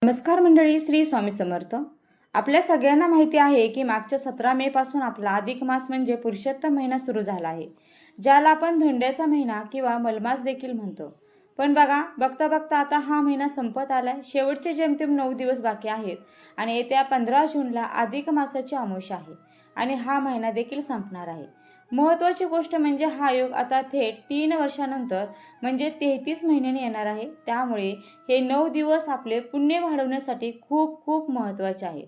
नमस्कार मंडळी, श्री स्वामी समर्थ. आपल्या सगळ्यांना माहिती आहे की मागच्या 17 मे पासून आपला अधिक मास म्हणजे पुरुषोत्तम महिना सुरू झाला आहे, ज्याला आपण धोंड्याचा महिना किंवा मलमास देखील म्हणतो. पण बघा, बघता बघता आता हा महिना संपत आलाय. शेवटचे जेमतेम 9 दिवस बाकी आहेत आणि येत्या 15 जूनला अधिक मासाची अमावस्या आहे आणि हा महिना देखील संपणार आहे. महत्त्वाची गोष्ट म्हणजे हा योग आता थेट 3 वर्षानंतर म्हणजे 33 महिन्यांनी येणार आहे. त्यामुळे हे 9 दिवस आपले पुण्य वाढवण्यासाठी खूप खूप महत्त्वाचे आहेत.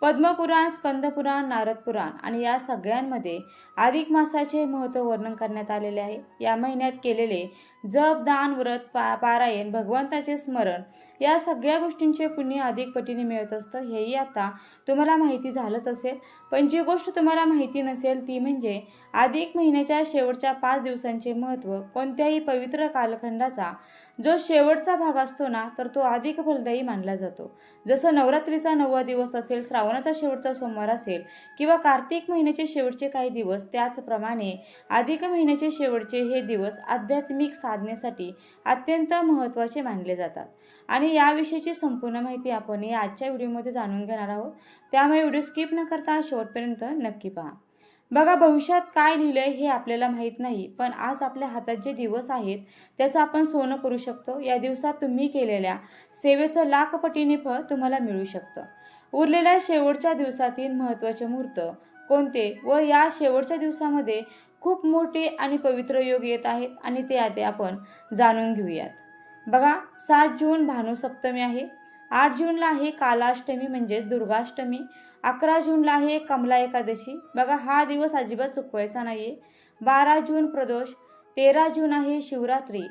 पद्मपुराण, स्कंदपुराण, नारद पुराण आणि या सगळ्यांमध्ये अधिक मासाचे महत्त्व वर्णन करण्यात आलेले आहे. या महिन्यात केलेले जप, दान, व्रत, पारायण, भगवंताचे स्मरण या सगळ्या गोष्टींचे पुण्य अधिक पटीने मिळत असतं. हेही आता तुम्हाला माहिती झालंच असेल. पण जी गोष्ट तुम्हाला माहिती नसेल ती म्हणजे अधिक महिन्याच्या शेवटच्या 5 दिवसांचे महत्त्व. कोणत्याही पवित्र कालखंडाचा जो शेवटचा भाग असतो ना, तर तो अधिक फलदायी मानला जातो. जसं नवरात्रीचा 9वा दिवस असेल, श्रावणाचा शेवटचा सोमवार असेल किंवा कार्तिक महिन्याचे शेवटचे काही दिवस, त्याचप्रमाणे अधिक महिन्याचे शेवटचे हे दिवस आध्यात्मिक साधनेसाठी अत्यंत महत्त्वाचे मानले जातात. आणि याविषयीची संपूर्ण माहिती आपण या आजच्या व्हिडिओमध्ये जाणून घेणार आहोत. त्यामुळे व्हिडिओ स्किप न करता शेवटपर्यंत नक्की पहा. बघा, भविष्यात काय लिहिलंय हे आपल्याला माहीत नाही, पण आज आपल्या हातात जे दिवस आहेत त्याचं आपण सोनं करू शकतो. या दिवसात तुम्ही केलेल्या सेवेचं लाख पटीने फळ तुम्हाला मिळू शकतं. उरलेल्या शेवटच्या दिवसातील महत्त्वाचे मुहूर्त कोणते व या शेवटच्या दिवसामध्ये खूप मोठे आणि पवित्र योग येत आहेत आणि ते आता आपण जाणून घेऊयात. बघा, 7 जून भानुसप्तमी आहे, 8 जूनला आहे कालाष्टमी म्हणजे दुर्गाष्टमी, 11 जूनला आहे कमला एकादशी. बघा, हा दिवस अजिबात चुकवायचा नाहीये. 12 जून प्रदोष, 13 जून आहे शिवरात्री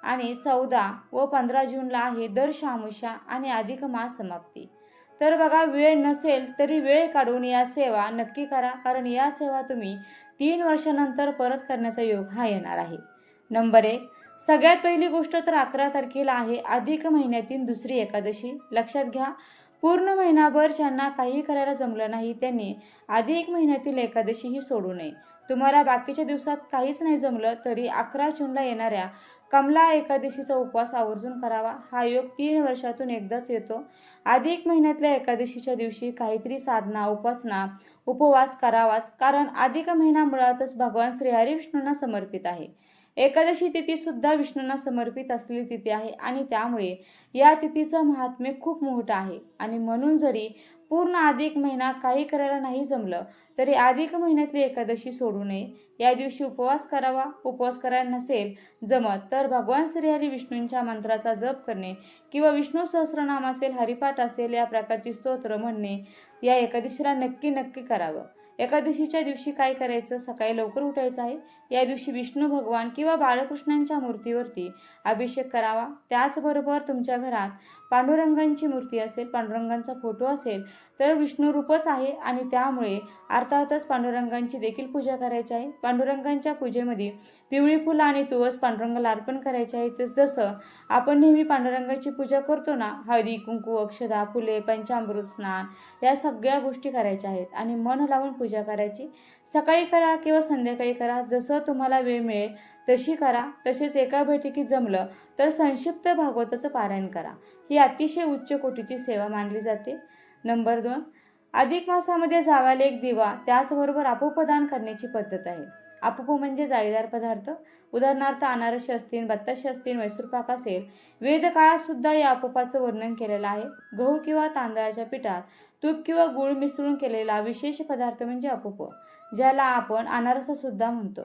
आणि 14 व 15 जूनला आहे दर्शामुषा आणि अधिक मास समाप्ती. तर बघा, वेळ नसेल तरी वेळ काढून या सेवा नक्की करा, कारण या सेवा तुम्ही 3 वर्षानंतर परत करण्याचा योग हा येणार आहे. नंबर 1, सगळ्यात पहिली गोष्ट तर 11 तारखेला आहे अधिक महिन्यातील दुसरी एकादशी. लक्षात घ्या, पूर्ण महिनाभर ज्यांना काही करायला जमलं नाही त्यांनी अधिक महिन्यातील एकादशी ही सोडू नये. तुम्हाला बाकीच्या दिवसात काहीच नाही जमलं तरी 11 जूनला येणाऱ्या कमला एकादशीचा उपवास आवर्जून करावा. हा योग 3 वर्षातून एकदाच येतो. अधिक महिन्यातल्या एकादशीच्या दिवशी काहीतरी साधना, उपासना, उपवास करावाच, कारण अधिक महिना मुळातच भगवान श्रीहरी विष्णूंना समर्पित आहे. एकादशी तिथी सुद्धा विष्णूंना समर्पित असलेली तिथी आहे आणि त्यामुळे या तिथीचं महात्म्य खूप मोठं आहे. आणि म्हणून जरी पूर्ण अधिक महिना काही करायला नाही जमलं तरी अधिक महिन्यातली एकादशी सोडू नये. या दिवशी उपवास करावा. उपवास करायला नसेल जमत तर भगवान श्रीहरी विष्णूंच्या मंत्राचा जप करणे किंवा विष्णू सहस्रनाम असेल, हरिपाठ असेल, या प्रकारची स्तोत्र म्हणणे या एकादशीला नक्की नक्की करावं. एकादशीच्या दिवशी काय करायचं, सकाळी लवकर उठायचं आहे. या दिवशी विष्णू भगवान किंवा बाळकृष्णांच्या मूर्तीवरती अभिषेक करावा. त्याचबरोबर तुमच्या घरात पांडुरंगांची मूर्ती असेल, पांडुरंगांचा फोटो असेल तर विष्णू रूपच आहे आणि त्यामुळे अर्थातच पांडुरंगांची देखील पूजा करायची आहे. पांडुरंगांच्या पूजेमध्ये पिवळी फुलं आणि तुळस पांडुरंगाला अर्पण करायचे आहे. जसं आपण नेहमी पांडुरंगाची पूजा करतो ना, हळदी, कुंकू, अक्षदा, फुले, पंचामृत स्नान या सगळ्या गोष्टी करायच्या आहेत आणि मन लावून पूजा करायची. सकाळी करा किंवा संध्याकाळी करा, जसं तुम्हाला वेळ मिळेल तशी करा. तसेच एका बैठकीत जमलं तर संक्षिप्त भागवताचं पारायण करा. ही अतिशय उच्च कोटीची सेवा मानली जाते. नंबर 2, अधिक मासामध्ये जावायला एक दिवा, त्याचबरोबर आपोपदान करण्याची पद्धत आहे. आपोप म्हणजे जाळीदार पदार्थ, उदाहरणार्थ अनारसे असतील, बत्ताशे असतील, मैसूर पाक असेल. वेदकाळात सुद्धा या आपोपाचं वर्णन केलेलं आहे. गहू किंवा तांदळाच्या पिठात तूप किंवा गूळ मिसळून केलेला विशेष पदार्थ म्हणजे आपोप, ज्याला आपण अनारसा सुद्धा म्हणतो.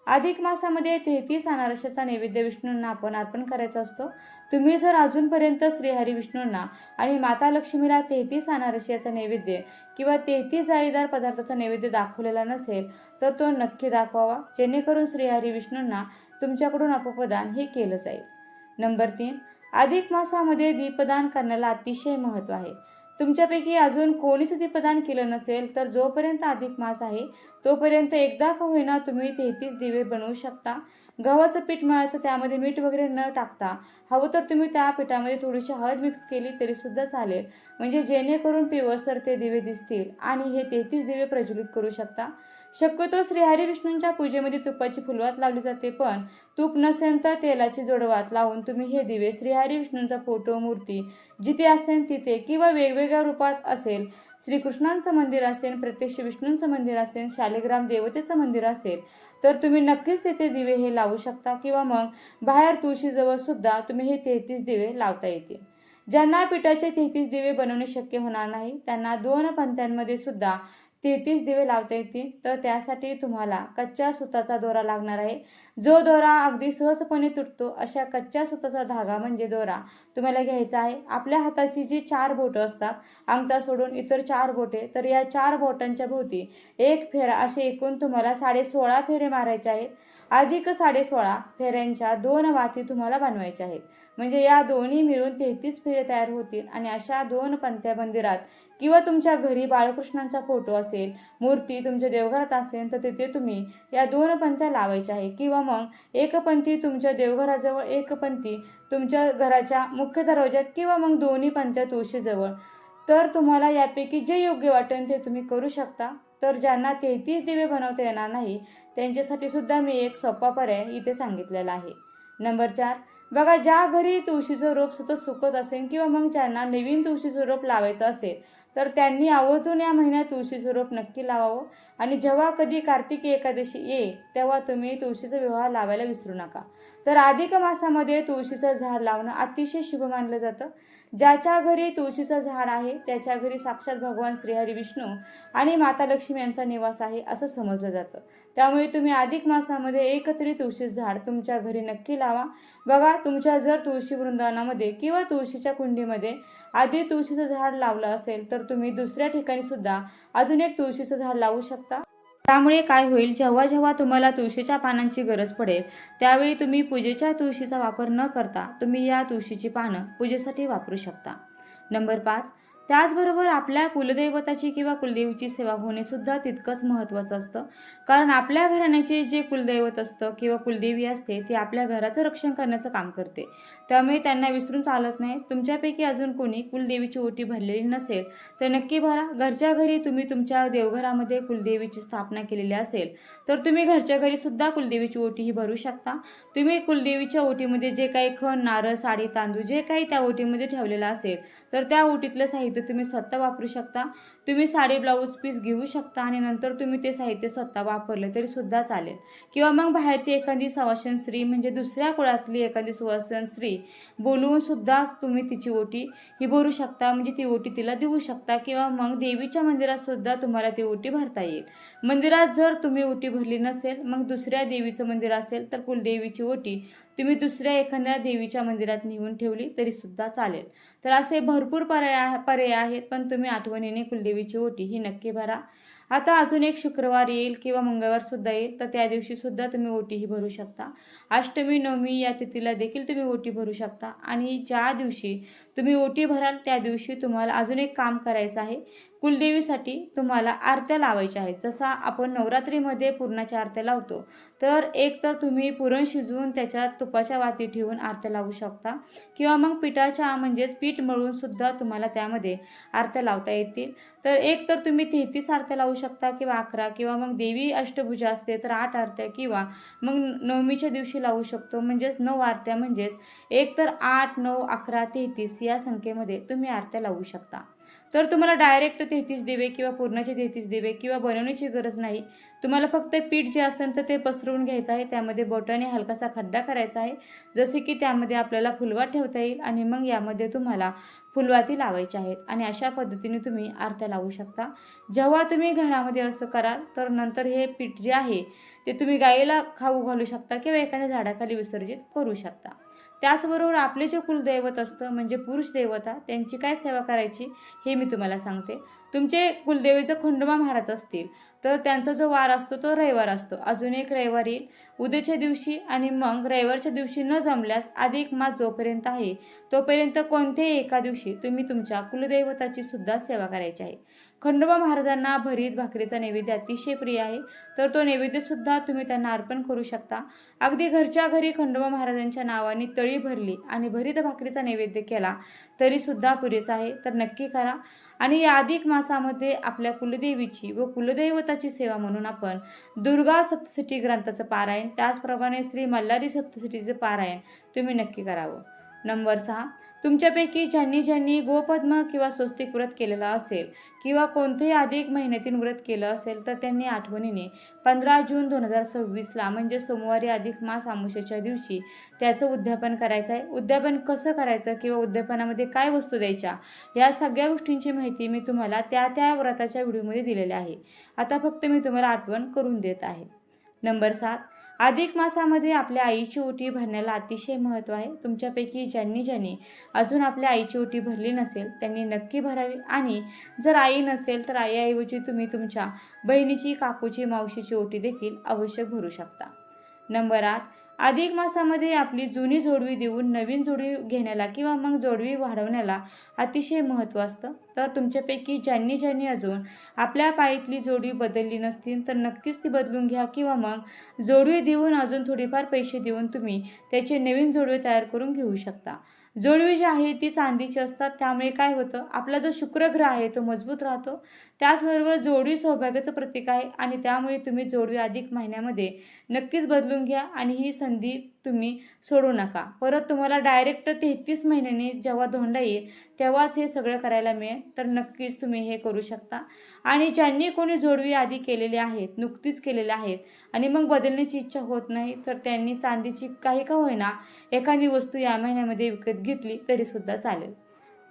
अधिक मासामध्ये 33 अनारशाचा नैवेद्य विष्णूंना आपण अर्पण करायचा असतो. तुम्ही जर अजूनपर्यंत श्रीहरी विष्णूंना आणि माता लक्ष्मीला 33 अनारशाचा नैवेद्य किंवा 33 जाळीदार पदार्थाचा नैवेद्य दाखवलेला नसेल तर तो नक्की दाखवावा, जेणेकरून श्रीहरी विष्णूंना तुमच्याकडून आपोपदान हे केलं जाईल. नंबर 3, अधिक मासामध्ये दीपदान करण्याला अतिशय महत्त्व आहे. तुमच्यापैकी अजून कोणीच दीपदान केलं नसेल तर जोपर्यंत अधिक मास आहे तोपर्यंत एकदा का होईना तुम्ही 33 दिवे बनवू शकता. गव्हाचं पीठ मळायचं, त्यामध्ये मीठ वगैरे न टाकता हवं तर तुम्ही त्या पिठामध्ये थोडीशी हळद मिक्स केली तरी सुद्धा चालेल, म्हणजे जेणेकरून पिवळसर ते दिवे दिसतील आणि हे 33 दिवे प्रज्वलित करू शकता. शक्यतो श्रीहरी विष्णूंच्या पूजेमध्ये तुपाची फुलवात लावली जाते, पण तूप नसेल तर तेलाची जोडवात लावून तुम्ही हे दिवे श्रीहरी विष्णूंचा फोटो, मूर्ती जिथे असेल तिथे किंवा वेगवेगळ्या रूपात असेल, श्रीकृष्णांचं मंदिर असेल, प्रत्यक्ष विष्णूंचं मंदिर असेल, शालिग्राम देवतेचं मंदिर असेल तर तुम्ही नक्कीच तिथे दिवे हे लावू शकता किंवा मग बाहेर तुळशीजवळ सुद्धा तुम्ही हे 33 दिवे लावता येतील. ज्यांना पिठाचे 33 दिवे बनवणे शक्य होणार नाही त्यांना 2 पंत्यांमध्ये सुद्धा 33 दिवे लावता येतील. तर त्यासाठी तुम्हाला कच्च्या सुताचा दोरा लागणार आहे. जो दोरा अगदी सहजपणे तुटतो अशा कच्च्या सुताचा धागा म्हणजे दोरा तुम्हाला घ्यायचा आहे. आपल्या हाताची जी 4 बोटं असतात, अंगठा सोडून इतर 4 बोटे, तर या 4 बोटांच्या भोवती एक फेरा असे एकूण तुम्हाला 16.5 फेरे मारायचे आहेत. अधिक 16.5 फेऱ्यांच्या 2 वाती तुम्हाला बनवायच्या आहेत. म्हणजे या दोन्ही मिळून 33 फेरे तयार होतील आणि अशा 2 पंथ्या मंदिरात किंवा तुमच्या घरी बाळकृष्णांचा फोटो असेल, मूर्ती तुमच्या देवघरात असेल तर तिथे तुम्ही या 2 पंथ्या लावायच्या आहे किंवा मग एक पंथी तुमच्या देवघराजवळ, एक पंथी तुमच्या घराच्या मुख्य दरवाज्यात किंवा मग दोन्ही पंथ्या तुळशीजवळ. तर तुम्हाला यापैकी जे योग्य वाटेल ते तुम्ही करू शकता. तर ज्यांना 33 दिवे बनवता येणार नाही त्यांच्यासाठी सुद्धा मी एक सोपा पर्याय इथे सांगितलेला आहे. नंबर 4, बघा ज्या घरी तुळशीचं रोप सतत सुकत असेल किंवा मग ज्यांना नवीन तुळशीचं रोप लावायचं असेल तर त्यांनी आवर्जून या महिन्यात तुळशीचं रोप नक्की लावावं आणि जेव्हा कधी कार्तिकी एकादशी येईल तेव्हा तुम्ही तुळशीचा विवाह लावायला विसरू नका. तर अधिक मासामध्ये तुळशीचं झाड लावणं अतिशय शुभ मानलं जातं. ज्याच्या घरी तुळशीचं झाड आहे त्याच्या घरी साक्षात भगवान श्रीहरी विष्णू आणि माता लक्ष्मी यांचा निवास आहे असं समजलं जातं. त्यामुळे तुम्ही अधिक मासामध्ये एकत्रित तुळशीचं झाड तुमच्या घरी नक्की लावा. बघा तुमच्या जर तुळशी वृंदावनामध्ये किंवा तुळशीच्या कुंडीमध्ये आधी तुळशीचं झाड लावलं असेल तर तुम्ही दुसऱ्या ठिकाणी सुद्धा अजून एक तुळशीचं झाड लावू शकता. त्यामुळे काय होईल, जेव्हा जेव्हा तुम्हाला तुळशीच्या पानांची गरज पडेल त्यावेळी तुम्ही पूजेच्या तुळशीचा वापर न करता तुम्ही या तुळशीची पानं पूजेसाठी वापरू शकता. नंबर 5, त्याचबरोबर आपल्या कुलदैवताची किंवा कुलदेवीची सेवा होणे सुद्धा तितकंच महत्त्वाचं असतं. कारण आपल्या घराण्याचे जे कुलदैवत असतं किंवा कुलदेवी असते ती आपल्या घराचं रक्षण करण्याचं काम करते. त्यामुळे त्यांना विसरून चालत नाही. तुमच्यापैकी अजून कोणी कुलदेवीची ओटी भरलेली नसेल तर नक्की भरा. घरच्या घरी तुम्ही तुमच्या देवघरामध्ये कुलदेवीची स्थापना केलेली असेल तर तुम्ही घरच्या घरी सुद्धा कुलदेवीची ओटी ही भरू शकता. तुम्ही कुलदेवीच्या ओटीमध्ये जे काही खण, नारळ, साडी, तांदूळ जे काही त्या ओटीमध्ये ठेवलेलं असेल तर त्या ओटीतलं साहित्य तुम्ही स्वतः वापरू शकता. तुम्ही साडी, ब्लाऊज पीस घेऊ शकता आणि नंतर तुम्ही ते साहित्य स्वतः वापरले तरी सुद्धा चालेल. किंवा मग बाहेरची एखादी सवासण स्त्री म्हणजे दुसऱ्या कुळातली एखादी सुवासन स्त्री बोलवून सुद्धा तुम्ही तिची ओटी ही भरू शकता. म्हणजे ती ओटी तिला देऊ शकता किंवा मग देवीच्या मंदिरात सुद्धा तुम्हाला ती ओटी भरता येईल. मंदिरात जर तुम्ही ओटी भरली नसेल मग दुसऱ्या देवीचं मंदिर असेल तर कुलदेवीची ओटी तुम्ही दुसऱ्या एखाद्या देवीच्या मंदिरात नेऊन ठेवली तरी सुद्धा चालेल. तर असे भरपूर पर्याय आहेत, पण तुम्ही आठवणीने कुलदेवीची ओटी ही नक्की भरा. आता अजून एक शुक्रवार येईल किंवा मंगळवार सुद्धा येईल तर त्या दिवशी सुद्धा तुम्ही ओटी ही भरू शकता. अष्टमी, नवमी या तिथीला देखील तुम्ही ओटी भरू शकता. आणि ज्या दिवशी तुम्ही ओटी भराल त्या दिवशी तुम्हाला अजून एक काम करायचं आहे. कुलदेवीसाठी तुम्हाला आरत्या लावायच्या आहेत. जसा आपण नवरात्रीमध्ये पुरणाच्या आरत्या लावतो तर एक तर तुम्ही पुरण शिजवून त्याच्यात तुपाच्या वाती ठेवून आरत्या लावू शकता किंवा मग पिठाच्या म्हणजेच पीठ मळून सुद्धा तुम्हाला त्यामध्ये आरत्या लावता येतील. तर एक तर तुम्ही 33 आरत्या लावू शकता किंवा 11 किंवा मग देवी अष्टभुजा असते तर 8 आरत्या किंवा मग नवमीच्या दिवशी लावू शकतो. म्हणजेच 9 आरत्या. म्हणजेच एक तर 8, 9, 11, 33 या संख्येमध्ये तुम्ही आरत्या लावू शकता. तर तुम्हाला डायरेक्ट 33 दिवे किंवा पूर्णाचे 33 दिवे किंवा बनवण्याची गरज नाही. तुम्हाला फक्त पीठ जे असेल तर ते पसरवून घ्यायचं आहे. त्यामध्ये बोटाने हलकासा खड्डा करायचा आहे जसे की त्यामध्ये आपल्याला फुलवात ठेवता येईल आणि मग यामध्ये तुम्हाला फुलवाती लावायच्या आहेत आणि अशा पद्धतीने तुम्ही आरत्या लावू शकता. जेव्हा तुम्ही घरामध्ये असं कराल तर नंतर हे पीठ जे आहे ते तुम्ही गाईला खाऊ घालू शकता किंवा एखाद्या झाडाखाली विसर्जित करू शकता. त्याचबरोबर आपले जे कुलदैवत असतं म्हणजे पुरुष देवता त्यांची काय सेवा करायची हे मी तुम्हाला सांगते. तुमचे कुलदेवीचं खंडोबा महाराज असतील तर त्यांचा जो वार असतो तो रविवार असतो. अजून एक रविवार येईल उद्याच्या दिवशी आणि मग रविवारच्या दिवशी न जमल्यास अधिक मास जोपर्यंत आहे तोपर्यंत कोणत्याही एका दिवशी तुम्ही तुमच्या कुलदैवताची सुद्धा सेवा करायची आहे. खंडोबा महाराजांना भरीत भाकरीचा नैवेद्य अतिशय प्रिय आहे तर तो नैवेद्य सुद्धा तुम्ही त्यांना अर्पण करू शकता. अगदी घरच्या घरी खंडोबा महाराजांच्या नावाने तळी भरली आणि भरीत भाकरीचा नैवेद्य केला तरीसुद्धा पुरेसा आहे, तर नक्की करा. आणि या अधिक मासामध्ये आपल्या कुलदेवीची व कुलदैवताची सेवा म्हणून आपण दुर्गा सप्तशती ग्रंथाचं पारायण, त्याचप्रमाणे श्री मल्हारी सप्तशतीचे पारायण तुम्ही नक्की करावं. नंबर 6, तुमच्यापैकी ज्यांनी ज्यांनी गोपद्म किंवा स्वस्तिक व्रत केलेलं असेल किंवा कोणतेही अधिक महिन्यातील व्रत केलं असेल तर त्यांनी आठवणीने 15 जून 2026ला म्हणजे सोमवारी अधिक मास अमावस्येच्या दिवशी त्याचं उद्यापन करायचं आहे. उद्यापन कसं करायचं किंवा उद्यापनामध्ये काय वस्तू द्यायच्या या सगळ्या गोष्टींची माहिती मी तुम्हाला त्या व्रताच्या व्हिडिओमध्ये दिलेली आहे. आता फक्त मी तुम्हाला आठवण करून देत आहे. नंबर 7, अधिक मासामध्ये आपल्या आईची ओटी भरण्याला अतिशय महत्त्व आहे. तुमच्यापैकी ज्यांनी अजून आपल्या आईची ओटी भरली नसेल त्यांनी नक्की भरावी. आणि जर आई नसेल तर आईऐवजी तुम्ही तुमच्या बहिणीची, काकूची, मावशीची ओटी देखील अवश्य भरू शकता. नंबर 8, अधिक मासामध्ये आपली जुनी जोडवी देऊन नवीन जोडवी घेण्याला किंवा मग जोडवी वाढवण्याला अतिशय महत्त्व असतं. तर तुमच्यापैकी ज्यांनी अजून आपल्या पायातली जोडवी बदलली नसतील तर नक्कीच ती बदलून घ्या किंवा मग जोडवी देऊन अजून थोडीफार पैसे देऊन तुम्ही त्याचे नवीन जोडवे तयार करून घेऊ शकता. जोडवी जी आहे ती चांदीची असतात, त्यामुळे काय होतं, आपला जो शुक्रग्रह आहे तो मजबूत राहतो. त्याचबरोबर जोडवी सौभाग्याचं प्रतीक आहे आणि त्यामुळे तुम्ही जोडवी अधिक महिन्यामध्ये नक्कीच बदलून घ्या आणि ही संधी तुम्ही सोडू नका. परत तुम्हाला डायरेक्ट 33 महिन्यांनी जेव्हा धोंडा येईल तेव्हाच हे सगळं करायला मिळेल, तर नक्कीच तुम्ही हे करू शकता. आणि ज्यांनी कोणी जोडवी आधी केलेली आहेत, नुकतीच केलेल्या आहेत आणि मग बदलण्याची इच्छा होत नाही तर त्यांनी चांदीची काही का होईना एखादी वस्तू या महिन्यामध्ये विकत घेतली तरीसुद्धा चालेल.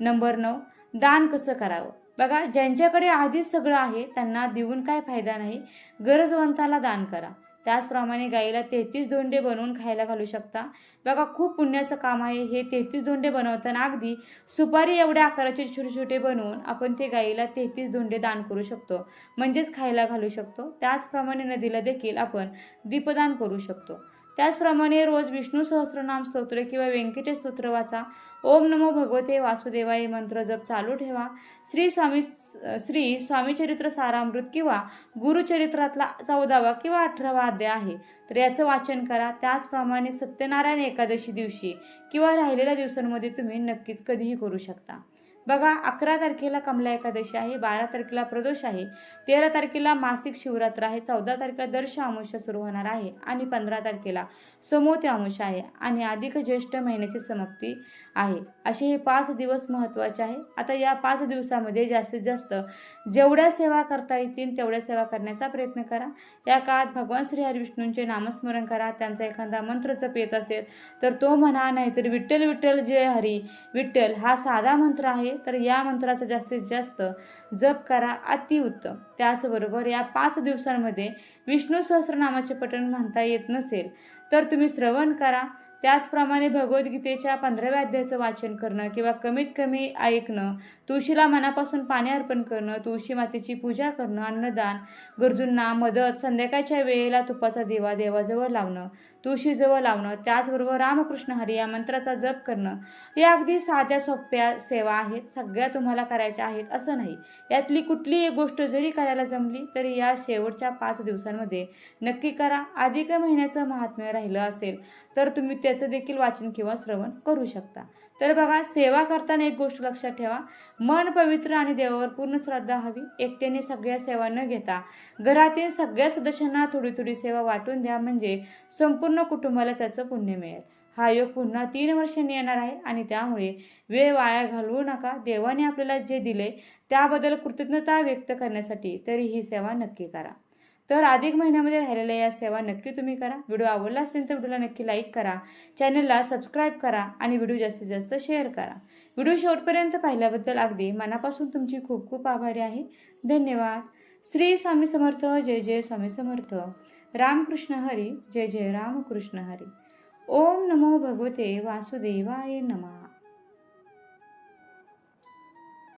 नंबर 9, दान कसं करावं. बघा, ज्यांच्याकडे आधीच सगळं आहे त्यांना देऊन काय फायदा नाही, गरजवंताला दान करा. त्याचप्रमाणे गाईला 33 धोंडे बनवून खायला घालू शकता. बघा, खूप पुण्याचं काम आहे हे. 33 धोंडे बनवताना अगदी सुपारी एवढ्या आकाराचे छोटे छोटे बनवून आपण ते गाईला 33 धोंडे दान करू शकतो, म्हणजेच खायला घालू शकतो. त्याचप्रमाणे नदीला देखील आपण दीपदान करू शकतो. त्याचप्रमाणे रोज विष्णू सहस्रनाम स्तोत्र किंवा व्यंकटेश स्तोत्र वाचा. ओम नमो भगवते वासुदेवाय मंत्र जप चालू ठेवा. श्री स्वामी चरित्र सारामृत किंवा गुरुचरित्रातला 14वा किंवा 18वा अध्याय आहे तर याचं वाचन करा. त्याचप्रमाणे सत्यनारायण एकादशी दिवशी किंवा राहिलेल्या दिवसांमध्ये तुम्ही नक्कीच कधीही करू शकता. बघा, 11 तारखेला कमला एकादशी आहे, 12 तारखेला प्रदोष आहे, 13 तारखेला मासिक शिवरात्र आहे, 14 तारखेला दर्श अमावस्या सुरू होणार आहे आणि 15 तारखेला सोमवती अमावस्या आहे आणि अधिक ज्येष्ठ महिन्याची समाप्ती आहे. असे हे 5 दिवस महत्त्वाचे आहे. आता या 5 दिवसामध्ये जास्तीत जास्त जेवढ्या सेवा करता येतील तेवढ्या सेवा करण्याचा प्रयत्न करा. या काळात भगवान श्री हरिविष्णूंचे नामस्मरण करा. त्यांचा एखादा मंत्र जप येत असेल तर तो म्हणा, नाहीतर विठ्ठल विठ्ठल जय हरी विठ्ठल हा साधा मंत्र आहे तर या मंत्राचा जास्तीत जास्त जप करा, अतिउत्तम. त्याचबरोबर या 5 दिवसांमध्ये विष्णू सहस्रनामाचे पठण म्हणता येत नसेल तर तुम्ही श्रवण करा. त्याचप्रमाणे भगवद्गीतेच्या 15व्या अध्यायाचं वाचन करणं किंवा कमीत कमी ऐकणं, तुळशीला मनापासून पाणी अर्पण करणं, तुळशी मातेची पूजा करणं, अन्नदान, गरजूंना मदत, संध्याकाळच्या वेळेला तुपाचा दिवा देवाजवळ लावणं, तुळशीजवळ लावणं, त्याचबरोबर रामकृष्ण हरी या मंत्राचा जप करणं, या अगदी साध्या सोप्या सेवा आहेत. सगळ्या तुम्हाला करायच्या आहेत असं नाही. यातली कुठली एक गोष्ट जरी करायला जमली तरी या शेवटच्या 5 दिवसांमध्ये नक्की करा. अधिक महिन्याचं महात्म्य राहिलं असेल तर तुम्ही त्याचं देखील वाचन किंवा श्रवण करू शकता. तर बघा, सेवा करताना एक गोष्ट लक्षात ठेवा, मन पवित्र आणि देवावर पूर्ण श्रद्धा हवी. एकट्याने सगळ्या सेवा न घेता घरातील सगळ्या सदस्यांना थोडी थोडी सेवा वाटून द्या, म्हणजे संपूर्ण कुटुंबाला त्याचं पुण्य मिळेल. हा योग पुन्हा 3 वर्षांनी येणार आहे आणि त्यामुळे वेळ वाया घालवू नका. देवाने आपल्याला जे दिले त्याबद्दल कृतज्ञता व्यक्त करण्यासाठी तरी ही सेवा नक्की करा. तर अधिक महिन्यामध्ये राहिलेल्या या सेवा नक्की तुम्ही करा. व्हिडिओ आवडला असेल तर व्हिडिओला नक्की लाईक करा, चॅनलला सबस्क्राईब करा आणि व्हिडिओ जास्तीत जास्त शेअर करा. व्हिडिओ शेवटपर्यंत पाहिल्याबद्दल अगदी मनापासून तुमची खूप खूप आभारी आहे. धन्यवाद. श्री स्वामी समर्थ. जय जय स्वामी समर्थ. रामकृष्ण हरी. जय जय रामकृष्ण हरी. ओम नमो भगवते वासुदेवाय नमः.